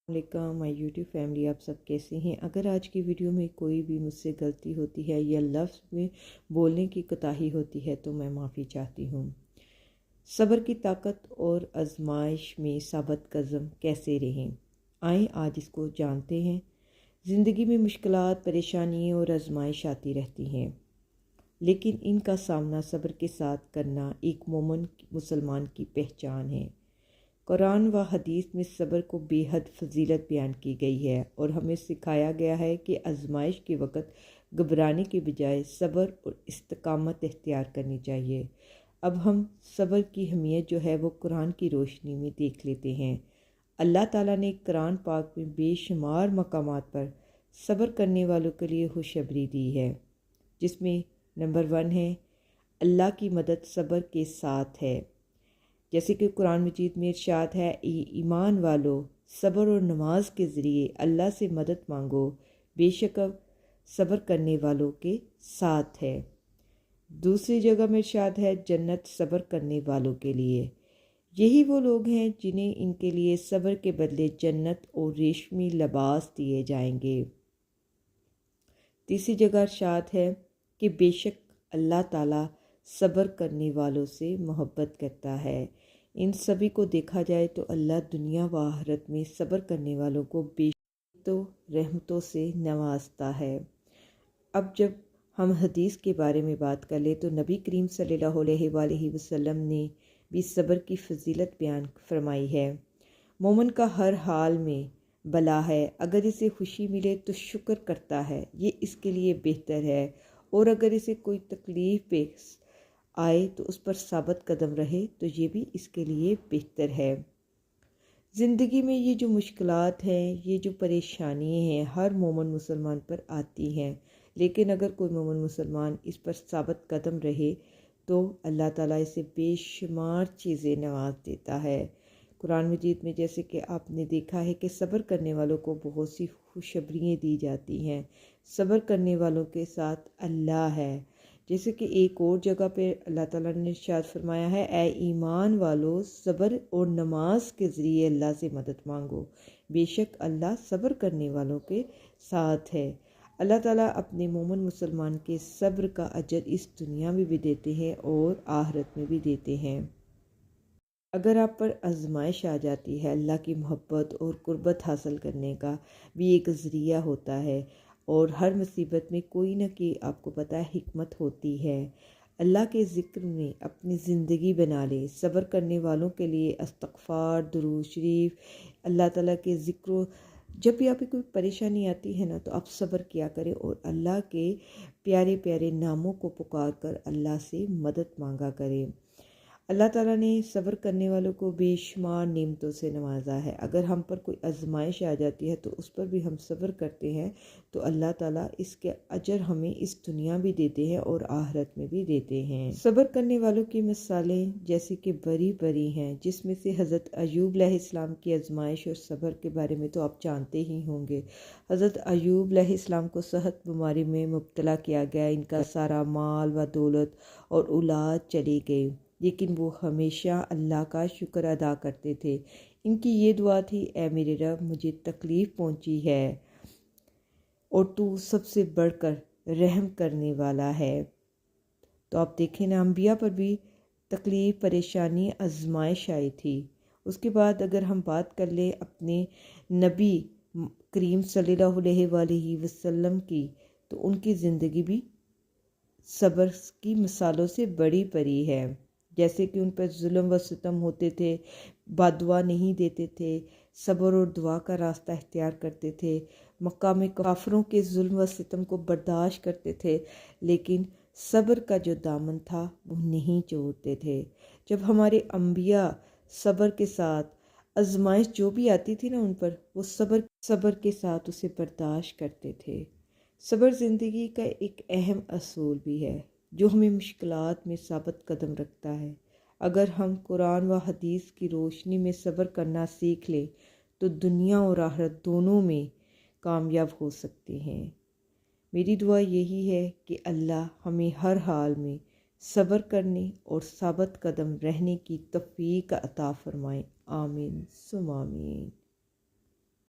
अलैक्म my YouTube family, आप सब कैसे हैं। अगर आज की वीडियो में कोई भी मुझसे गलती होती है या लफ्ज़ में बोलने की कोताही होती है तो मैं माफ़ी चाहती हूँ। सब्र की ताकत और आजमाइश में साबित कदम कैसे रहें, आएँ आज इसको जानते हैं। ज़िंदगी में मुश्किलात, परेशानी और आजमाइश आती रहती हैं, लेकिन इनका सामना सब्र के साथ करना एक मोमिन मुसलमान की पहचान है। कुरान व हदीस में सब्र को बेहद फजीलत बयान की गई है और हमें सिखाया गया है कि आजमाइश के वक़्त घबराने के बजाय सब्र और इस्तिकामत इख्तियार करनी चाहिए। अब हम सब्र की अहमियत जो है वो कुरान की रोशनी में देख लेते हैं। अल्लाह ताला ने कुरान पाक में बेशुमार मकामात पर सब्र करने वालों के लिए खुशखबरी दी है, जिसमें नंबर 1 है अल्लाह की मदद सब्र के साथ है। जैसे कि कुरान मजीद में इरशाद है, ईमान वालों सब्र और नमाज के ज़रिए अल्लाह से मदद मांगो, बेशक सब्र करने वालों के साथ है। दूसरी जगह में इरशाद है, जन्नत सब्र करने वालों के लिए। यही वो लोग हैं जिन्हें इनके लिए सब्र के बदले जन्नत और रेशमी लिबास दिए जाएंगे। तीसरी जगह इरशाद है कि बेशक अल्लाह ताला सब्र करने वालों से मोहब्बत करता है। इन सभी को देखा जाए तो अल्लाह दुनिया व आखिरत में सब्र करने वालों को बेशक तो रहमतों से नवाजता है। अब जब हम हदीस के बारे में बात कर ले तो नबी करीम सल्लल्लाहु अलैहि वसल्लम ने भी सब्र की फजीलत बयान फरमाई है। मोमिन का हर हाल में भला है, अगर इसे खुशी मिले तो शुक्र करता है, ये इसके लिए बेहतर है, और अगर इसे कोई तकलीफ़ पेश आए तो उस पर साबित कदम रहे तो ये भी इसके लिए बेहतर है। ज़िंदगी में ये जो मुश्किलात हैं, ये जो परेशानियाँ हैं, हर मोमिन मुसलमान पर आती हैं, लेकिन अगर कोई मोमिन मुसलमान इस पर साबित कदम रहे तो अल्लाह ताला इसे बेशुमार चीज़ें नवाज देता है। कुरान मजीद में जैसे कि आपने देखा है कि सब्र करने वालों को बहुत सी खुशखबरियाँ दी जाती हैं। सब्र करने वालों के साथ अल्लाह है। जैसे कि एक और जगह पे अल्लाह ताला ने इरशाद फरमाया है, ऐ ईमान वालों सब्र और नमाज के ज़रिए अल्लाह से मदद मांगो, बेशक अल्लाह सब्र करने वालों के साथ है। अल्लाह ताला अपने मोमिन मुसलमान के सब्र का अजर इस दुनिया में भी देते हैं और आखिरत में भी देते हैं। अगर आप पर आजमाइश आ जाती है, अल्लाह की मोहब्बत और कुर्बत हासिल करने का भी एक ज़रिया होता है, और हर मुसीबत में कोई ना कोई आपको पता है हिकमत होती है। अल्लाह के ज़िक्र में अपनी ज़िंदगी बना ले। सब्र करने वालों के लिए इस्तग़फ़ार, दुरूद शरीफ, अल्लाह ताला के ज़िक्र, जब भी आपको कोई परेशानी आती है ना तो आप सब्र किया करें और अल्लाह के प्यारे प्यारे नामों को पुकार कर अल्लाह से मदद मांगा करें। अल्लाह ताला ने सब्र करने वालों को बेशुमार नेमतों से नवाजा है। अगर हम पर कोई आजमाइश आ जाती है तो उस पर भी हम सब्र करते हैं तो अल्लाह ताला इसके अजर हमें इस दुनिया भी देते हैं और आखिरत में भी देते हैं। सब्र करने वालों की मिसालें जैसे कि बड़ी बड़ी हैं, जिसमें से हज़रत अय्यूब अलैहिस्सलाम की आजमाइश और सब्र के बारे में तो आप जानते ही होंगे। हज़रत अय्यूब अलैहिस्सलाम को सेहत बीमारी में मुब्तला किया गया। इनका सारा माल व दौलत और औलाद चली गई, लेकिन वो हमेशा अल्लाह का शुक्र अदा करते थे। इनकी ये दुआ थी, ऐ मेरे रब, मुझे तकलीफ़ पहुंची है और तू सबसे बढ़कर रहम करने वाला है। तो आप देखें ना, अंबिया पर भी तकलीफ़, परेशानी, आजमाइश आई थी। उसके बाद अगर हम बात कर ले अपने नबी करीम सल्लल्लाहु अलैहि वसल्लम की, तो उनकी ज़िंदगी भी सब्र की मिसालों से बड़ी परी है। जैसे कि उन पर जुल्म व सितम होते थे, बददुआ नहीं देते थे, सब्र और दुआ का रास्ता इख्तियार करते थे, मक्का में काफिरों के जुल्म व सितम को बर्दाश्त करते थे, लेकिन सब्र का जो दामन था वो नहीं छोड़ते थे। जब हमारे अंबिया सब्र के साथ आजमाइश जो भी आती थी ना उन पर, वो सब्र के साथ उसे बर्दाश्त करते थे। सब्र ज़िंदगी का एक अहम असूल भी है जो हमें मुश्किलात में साबित कदम रखता है। अगर हम कुरान व हदीस की रोशनी में सब्र करना सीख लें तो दुनिया और आखिरत दोनों में कामयाब हो सकते हैं। मेरी दुआ यही है कि अल्लाह हमें हर हाल में सब्र करने और साबित कदम रहने की तौफीक अता फरमाए। आमीन सुम आमीन।